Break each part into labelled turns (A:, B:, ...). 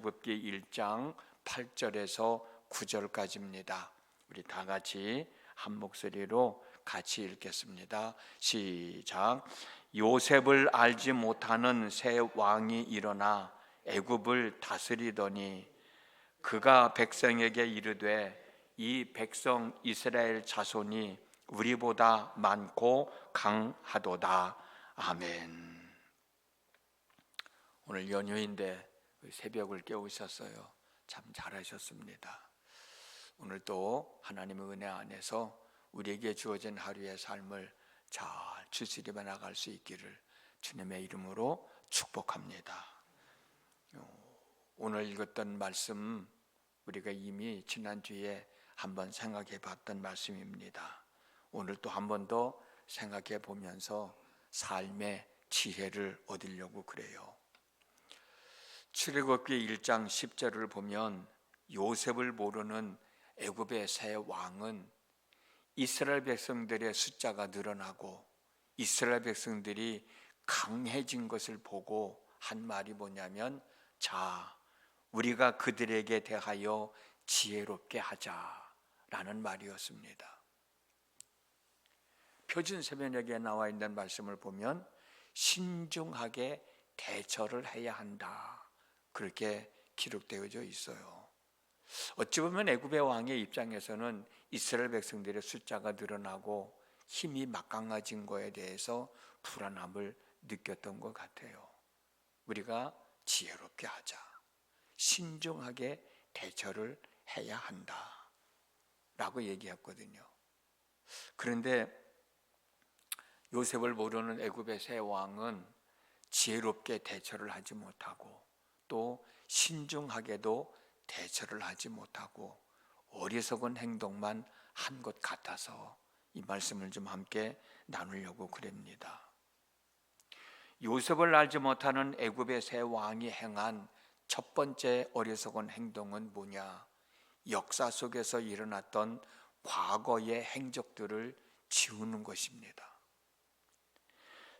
A: 출애굽기 1장 8절에서 9절까지입니다. 우리 다 같이 한 목소리로 같이 읽겠습니다. 시작. 요셉을 알지 못하는 새 왕이 일어나 애굽을 다스리더니 그가 백성에게 이르되 이 백성 이스라엘 자손이 우리보다 많고 강하도다. 아멘. 오늘 연휴인데 새벽을 깨우셨어요. 참 잘하셨습니다. 오늘 또 하나님의 은혜 안에서 우리에게 주어진 하루의 삶을 잘 추스리며 나갈 수 있기를 주님의 이름으로 축복합니다. 오늘 읽었던 말씀 우리가 이미 지난주에 한번 생각해 봤던 말씀입니다. 오늘 또 한 번 더 생각해 보면서 삶의 지혜를 얻으려고 그래요. 출애굽기 1장 10절을 보면 요셉을 모르는 애굽의 새 왕은 이스라엘 백성들의 숫자가 늘어나고 이스라엘 백성들이 강해진 것을 보고 한 말이 뭐냐면, 자, 우리가 그들에게 대하여 지혜롭게 하자라는 말이었습니다. 표준 세번역에 나와 있는 말씀을 보면 신중하게 대처를 해야 한다, 그렇게 기록되어져 있어요. 어찌 보면 애굽의 왕의 입장에서는 이스라엘 백성들의 숫자가 늘어나고 힘이 막강해진 거에 대해서 불안함을 느꼈던 것 같아요. 우리가 지혜롭게 하자, 신중하게 대처를 해야 한다 라고 얘기했거든요. 그런데 요셉을 모르는 애굽의 새 왕은 지혜롭게 대처를 하지 못하고 또 신중하게도 대처를 하지 못하고 어리석은 행동만 한 것 같아서 이 말씀을 좀 함께 나누려고 그럽니다. 요셉을 알지 못하는 애굽의 새 왕이 행한 첫 번째 어리석은 행동은 뭐냐? 역사 속에서 일어났던 과거의 행적들을 지우는 것입니다.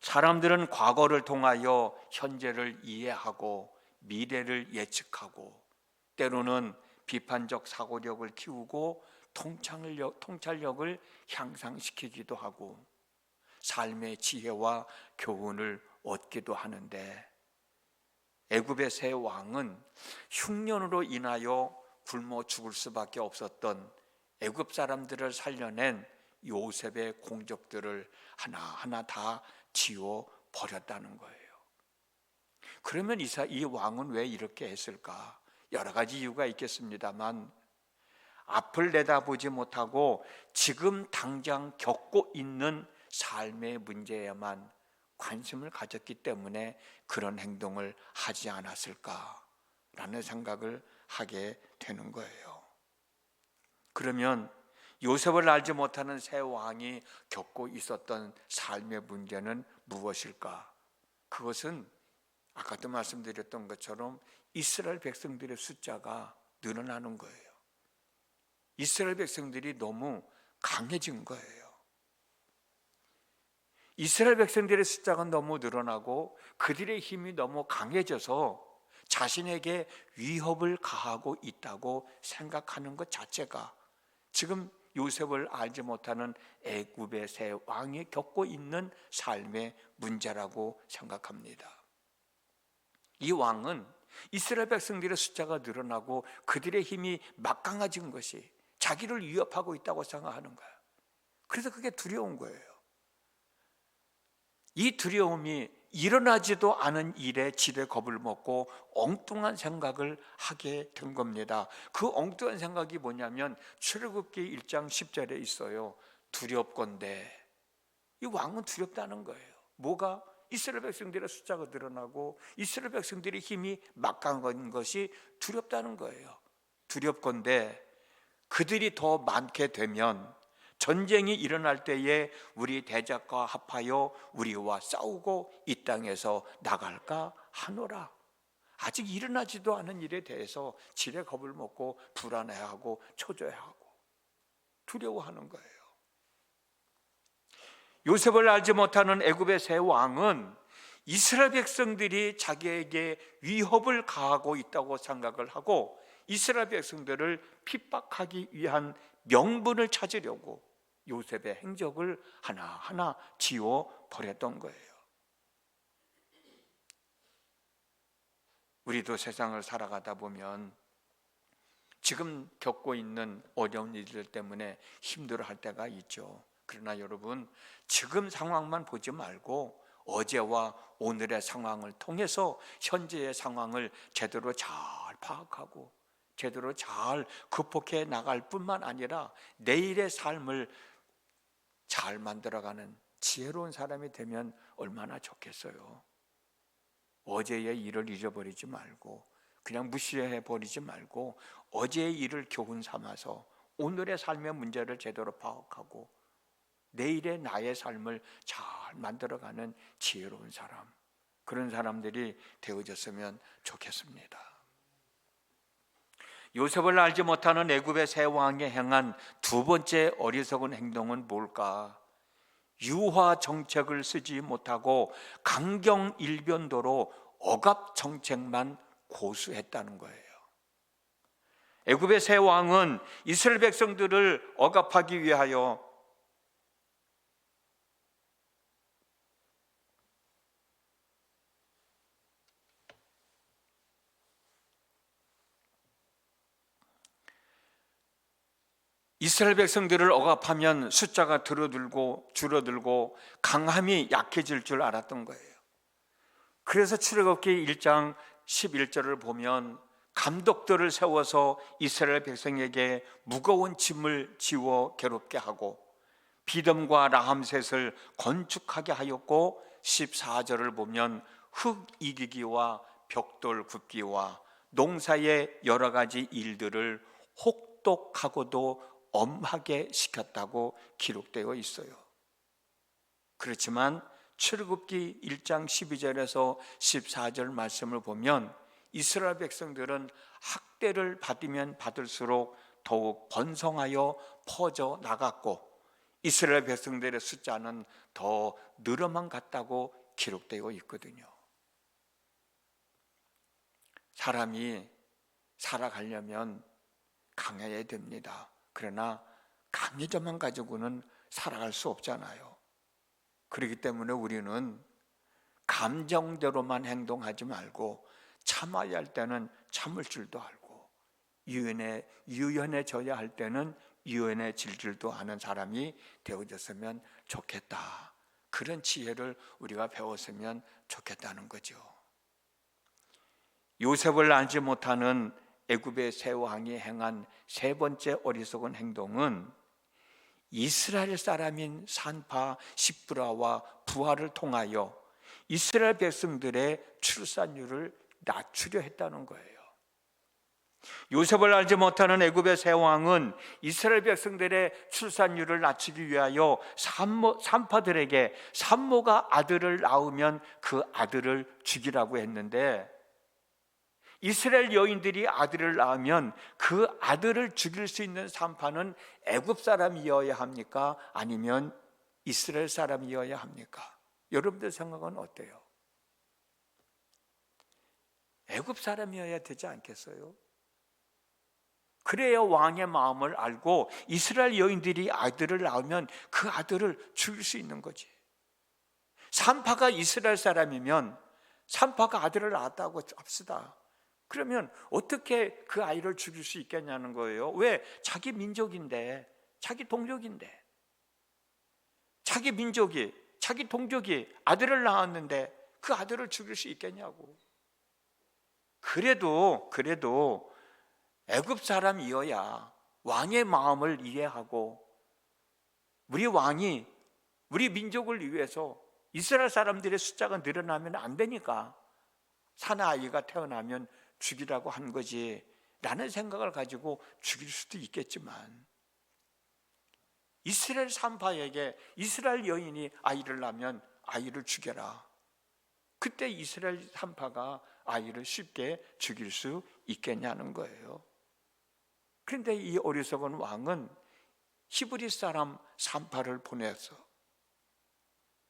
A: 사람들은 과거를 통하여 현재를 이해하고 미래를 예측하고 때로는 비판적 사고력을 키우고 통찰력을 향상시키기도 하고 삶의 지혜와 교훈을 얻기도 하는데, 애굽의 새 왕은 흉년으로 인하여 굶어 죽을 수밖에 없었던 애굽 사람들을 살려낸 요셉의 공적들을 하나하나 다 지워 버렸다는 거예요. 그러면 이 왕은 왜 이렇게 했을까? 여러 가지 이유가 있겠습니다만 앞을 내다보지 못하고 지금 당장 겪고 있는 삶의 문제에만 관심을 가졌기 때문에 그런 행동을 하지 않았을까라는 생각을 하게 되는 거예요. 그러면 요셉을 알지 못하는 새 왕이 겪고 있었던 삶의 문제는 무엇일까? 그것은 아까도 말씀드렸던 것처럼 이스라엘 백성들의 숫자가 늘어나는 거예요. 이스라엘 백성들이 너무 강해진 거예요. 이스라엘 백성들의 숫자가 너무 늘어나고 그들의 힘이 너무 강해져서 자신에게 위협을 가하고 있다고 생각하는 것 자체가 지금 요셉을 알지 못하는 애굽의 새 왕이 겪고 있는 삶의 문제라고 생각합니다. 이 왕은 이스라엘 백성들의 숫자가 늘어나고 그들의 힘이 막강해진 것이 자기를 위협하고 있다고 생각하는 거예요. 그래서 그게 두려운 거예요. 이 두려움이 일어나지도 않은 일에 지레 겁을 먹고 엉뚱한 생각을 하게 된 겁니다. 그 엉뚱한 생각이 뭐냐면 출애굽기 1장 10절에 있어요. 두렵건대. 이 왕은 두렵다는 거예요. 뭐가? 이스라엘 백성들의 숫자가 늘어나고 이스라엘 백성들의 힘이 막강한 것이 두렵다는 거예요. 두렵건대 그들이 더 많게 되면 전쟁이 일어날 때에 우리 대적과 합하여 우리와 싸우고 이 땅에서 나갈까 하노라. 아직 일어나지도 않은 일에 대해서 지레 겁을 먹고 불안해하고 초조해하고 두려워하는 거예요. 요셉을 알지 못하는 애굽의 새 왕은 이스라엘 백성들이 자기에게 위협을 가하고 있다고 생각을 하고 이스라엘 백성들을 핍박하기 위한 명분을 찾으려고 요셉의 행적을 하나하나 지워 버렸던 거예요. 우리도 세상을 살아가다 보면 지금 겪고 있는 어려운 일들 때문에 힘들어할 때가 있죠. 그러나 여러분, 지금 상황만 보지 말고 어제와 오늘의 상황을 통해서 현재의 상황을 제대로 잘 파악하고 제대로 잘 극복해 나갈 뿐만 아니라 내일의 삶을 잘 만들어가는 지혜로운 사람이 되면 얼마나 좋겠어요. 어제의 일을 잊어버리지 말고 그냥 무시해 버리지 말고 어제의 일을 교훈 삼아서 오늘의 삶의 문제를 제대로 파악하고 내일의 나의 삶을 잘 만들어가는 지혜로운 사람, 그런 사람들이 되어졌으면 좋겠습니다. 요셉을 알지 못하는 애굽의 새 왕이 행한 두 번째 어리석은 행동은 뭘까? 유화 정책을 쓰지 못하고 강경 일변도로 억압 정책만 고수했다는 거예요. 애굽의 새 왕은 이스라엘 백성들을 억압하기 위하여 이스라엘 백성들을 억압하면 숫자가 줄어들고 강함이 약해질 줄 알았던 거예요. 그래서 출애굽기 1장 11절을 보면 감독들을 세워서 이스라엘 백성에게 무거운 짐을 지워 괴롭게 하고 비듬과 라함셋을 건축하게 하였고 14절을 보면 흙 이기기와 벽돌 굽기와 농사의 여러 가지 일들을 혹독하고도 엄하게 시켰다고 기록되어 있어요. 그렇지만 출애굽기 1장 12절에서 14절 말씀을 보면 이스라엘 백성들은 학대를 받으면 받을수록 더욱 번성하여 퍼져 나갔고 이스라엘 백성들의 숫자는 더 늘어만 갔다고 기록되어 있거든요. 사람이 살아가려면 강해야 됩니다. 그러나 강해져만 가지고는 살아갈 수 없잖아요. 그렇기 때문에 우리는 감정대로만 행동하지 말고 참아야 할 때는 참을 줄도 알고 유연해져야 할 때는 유연해질 줄도 아는 사람이 되어졌으면 좋겠다. 그런 지혜를 우리가 배웠으면 좋겠다는 거죠. 요셉을 알지 못하는 애굽의 새 왕이 행한 세 번째 어리석은 행동은 이스라엘 사람인 산파 십브라와 부하를 통하여 이스라엘 백성들의 출산율을 낮추려 했다는 거예요. 요셉을 알지 못하는 애굽의 새 왕은 이스라엘 백성들의 출산율을 낮추기 위하여 산파들에게 산모가 아들을 낳으면 그 아들을 죽이라고 했는데 이스라엘 여인들이 아들을 낳으면 그 아들을 죽일 수 있는 산파는 애굽 사람이어야 합니까? 아니면 이스라엘 사람이어야 합니까? 여러분들 생각은 어때요? 애굽 사람이어야 되지 않겠어요? 그래야 왕의 마음을 알고 이스라엘 여인들이 아들을 낳으면 그 아들을 죽일 수 있는 거지. 산파가 이스라엘 사람이면 산파가 아들을 낳았다고 합시다. 그러면 어떻게 그 아이를 죽일 수 있겠냐는 거예요. 왜? 자기 민족인데, 자기 동족인데, 자기 민족이, 자기 동족이 아들을 낳았는데 그 아들을 죽일 수 있겠냐고. 그래도 애굽 사람이어야 왕의 마음을 이해하고 우리 왕이 우리 민족을 위해서 이스라엘 사람들의 숫자가 늘어나면 안 되니까 사내아이가 태어나면 죽이라고 한 거지 라는 생각을 가지고 죽일 수도 있겠지만 이스라엘 산파에게 이스라엘 여인이 아이를 낳으면 아이를 죽여라. 그때 이스라엘 산파가 아이를 쉽게 죽일 수 있겠냐는 거예요. 그런데 이 어리석은 왕은 히브리 사람 산파를 보내서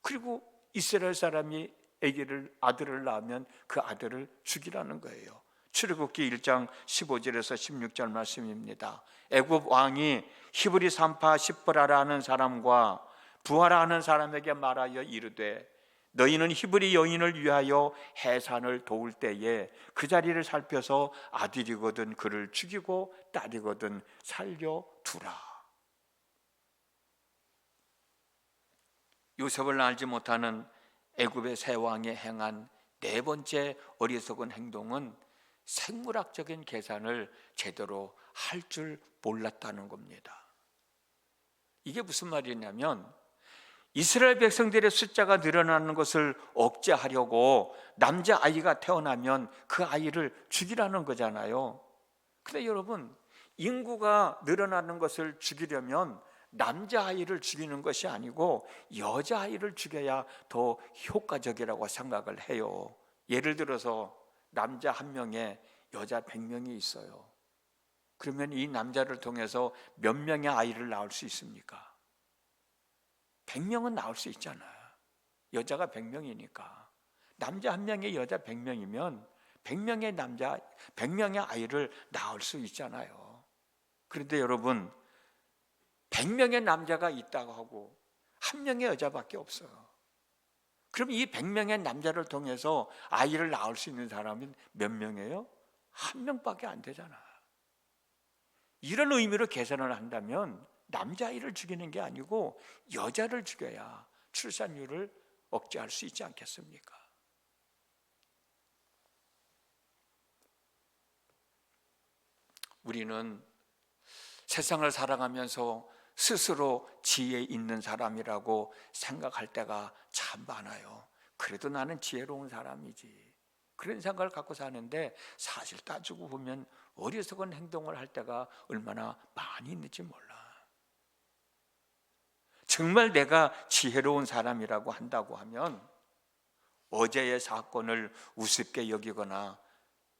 A: 그리고 이스라엘 사람이 아들을 낳으면 그 아들을 죽이라는 거예요. 출애굽기 1장 15절에서 16절 말씀입니다. 애굽 왕이 히브리 산파 십보라라 하는 사람과 부하라 하는 사람에게 말하여 이르되 너희는 히브리 여인을 위하여 해산을 도울 때에 그 자리를 살펴서 아들이거든 그를 죽이고 딸이거든 살려두라. 요셉을 알지 못하는 애굽의 새 왕이 행한 네 번째 어리석은 행동은 생물학적인 계산을 제대로 할 줄 몰랐다는 겁니다. 이게 무슨 말이냐면 이스라엘 백성들의 숫자가 늘어나는 것을 억제하려고 남자아이가 태어나면 그 아이를 죽이라는 거잖아요. 근데 여러분, 인구가 늘어나는 것을 죽이려면 남자아이를 죽이는 것이 아니고 여자아이를 죽여야 더 효과적이라고 생각을 해요. 예를 들어서 남자 1명에 여자 100명이 있어요. 그러면 이 남자를 통해서 몇 명의 아이를 낳을 수 있습니까? 100명은 낳을 수 있잖아요. 여자가 100명이니까. 남자 1명에 여자 100명이면 100명의 아이를 낳을 수 있잖아요. 그런데 여러분, 100명의 남자가 있다고 하고 1명의 여자밖에 없어요. 그럼 이 100명의 남자를 통해서 아이를 낳을 수 있는 사람은 몇 명이에요? 1명밖에 안 되잖아. 이런 의미로 계산을 한다면 남자아이를 죽이는 게 아니고 여자를 죽여야 출산율을 억제할 수 있지 않겠습니까? 우리는 세상을 살아가면서 스스로 지혜 있는 사람이라고 생각할 때가 참 많아요. 그래도 나는 지혜로운 사람이지, 그런 생각을 갖고 사는데 사실 따지고 보면 어리석은 행동을 할 때가 얼마나 많이 있는지 몰라. 정말 내가 지혜로운 사람이라고 한다고 하면 어제의 사건을 우습게 여기거나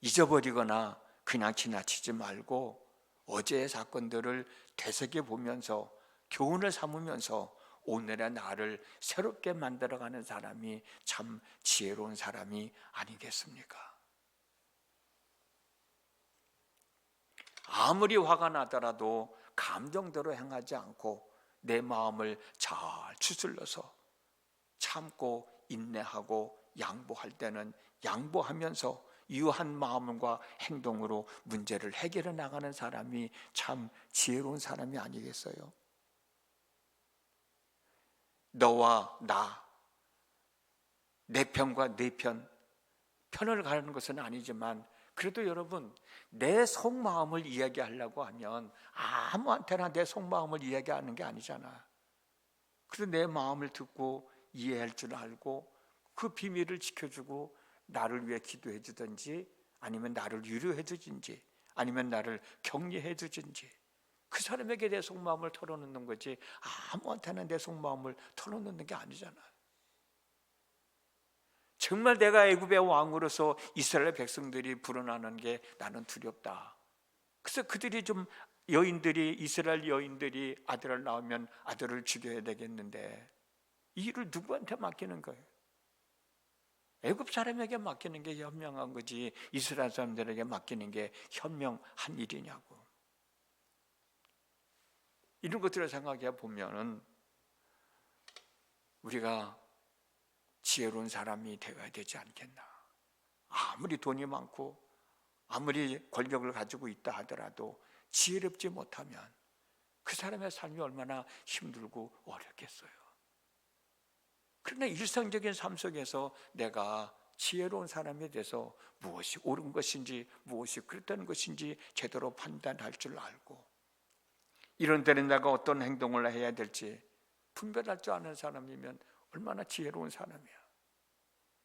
A: 잊어버리거나 그냥 지나치지 말고 어제의 사건들을 되새겨보면서 교훈을 삼으면서 오늘의 나를 새롭게 만들어가는 사람이 참 지혜로운 사람이 아니겠습니까? 아무리 화가 나더라도 감정대로 행하지 않고 내 마음을 잘 추슬러서 참고 인내하고 양보할 때는 양보하면서 유한 마음과 행동으로 문제를 해결해 나가는 사람이 참 지혜로운 사람이 아니겠어요? 너와 나, 내 편과 네 편을 가르는 것은 아니지만 그래도 여러분, 내 속마음을 이야기하려고 하면 아무한테나 내 속마음을 이야기하는 게 아니잖아. 그래서 내 마음을 듣고 이해할 줄 알고 그 비밀을 지켜주고 나를 위해 기도해 주든지 아니면 나를 위로해 주든지 아니면 나를 격려해 주든지 그 사람에게 내 속마음을 털어놓는 거지 아무한테나 내 속마음을 털어놓는 게 아니잖아. 정말 내가 애굽의 왕으로서 이스라엘 백성들이 불어나는 게 나는 두렵다. 그래서 그들이 이스라엘 여인들이 아들을 낳으면 아들을 죽여야 되겠는데 이 일을 누구한테 맡기는 거예요? 애굽 사람에게 맡기는 게 현명한 거지 이스라엘 사람들에게 맡기는 게 현명한 일이냐고. 이런 것들을 생각해 보면은 우리가 지혜로운 사람이 되어야 되지 않겠나. 아무리 돈이 많고 아무리 권력을 가지고 있다 하더라도 지혜롭지 못하면 그 사람의 삶이 얼마나 힘들고 어렵겠어요. 그러나 일상적인 삶 속에서 내가 지혜로운 사람에 대해서 무엇이 옳은 것인지 무엇이 그렇다는 것인지 제대로 판단할 줄 알고 이런 때는 내가 어떤 행동을 해야 될지 분별할 줄 아는 사람이면 얼마나 지혜로운 사람이야.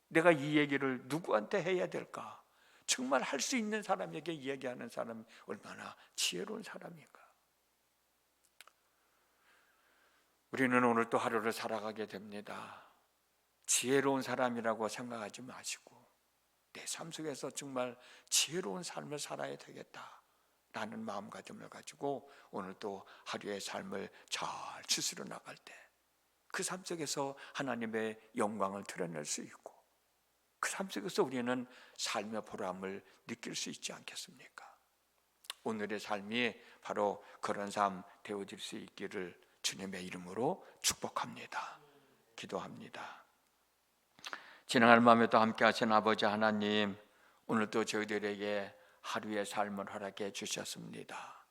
A: 내가 이 얘기를 누구한테 해야 될까? 정말 할 수 있는 사람에게 이야기하는 사람이 얼마나 지혜로운 사람인가. 우리는 오늘 또 하루를 살아가게 됩니다. 지혜로운 사람이라고 생각하지 마시고 내 삶 속에서 정말 지혜로운 삶을 살아야 되겠다라는 마음가짐을 가지고 오늘 또 하루의 삶을 잘 추스려 나갈 때 그 삶 속에서 하나님의 영광을 드러낼 수 있고 그 삶 속에서 우리는 삶의 보람을 느낄 수 있지 않겠습니까? 오늘의 삶이 바로 그런 삶 되어질 수 있기를 주님의 이름으로 축복합니다. 기도합니다. 지나갈 밤에도 함께 하신 아버지 하나님, 오늘도 저희들에게 하루의 삶을 허락해 주셨습니다.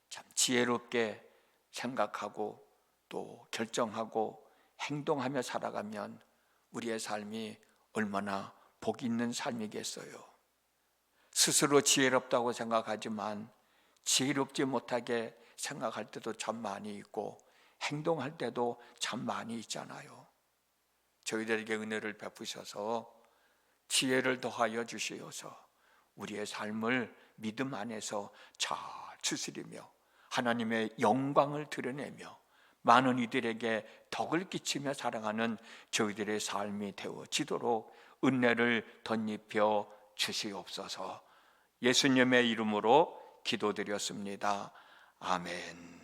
A: 참 지혜롭게 생각하고 또 결정하고 행동하며 살아가면 우리의 삶이 얼마나 복 있는 삶이겠어요. 스스로 지혜롭다고 생각하지만 지혜롭지 못하게 생각할 때도 참 많이 있고 행동할 때도 참 많이 있잖아요. 저희들에게 은혜를 베푸셔서 지혜를 더하여 주시어서 우리의 삶을 믿음 안에서 잘 추스리며 하나님의 영광을 드러내며 많은 이들에게 덕을 끼치며 살아가는 저희들의 삶이 되어지도록 은혜를 덧입혀 주시옵소서. 예수님의 이름으로 기도드렸습니다. 아멘.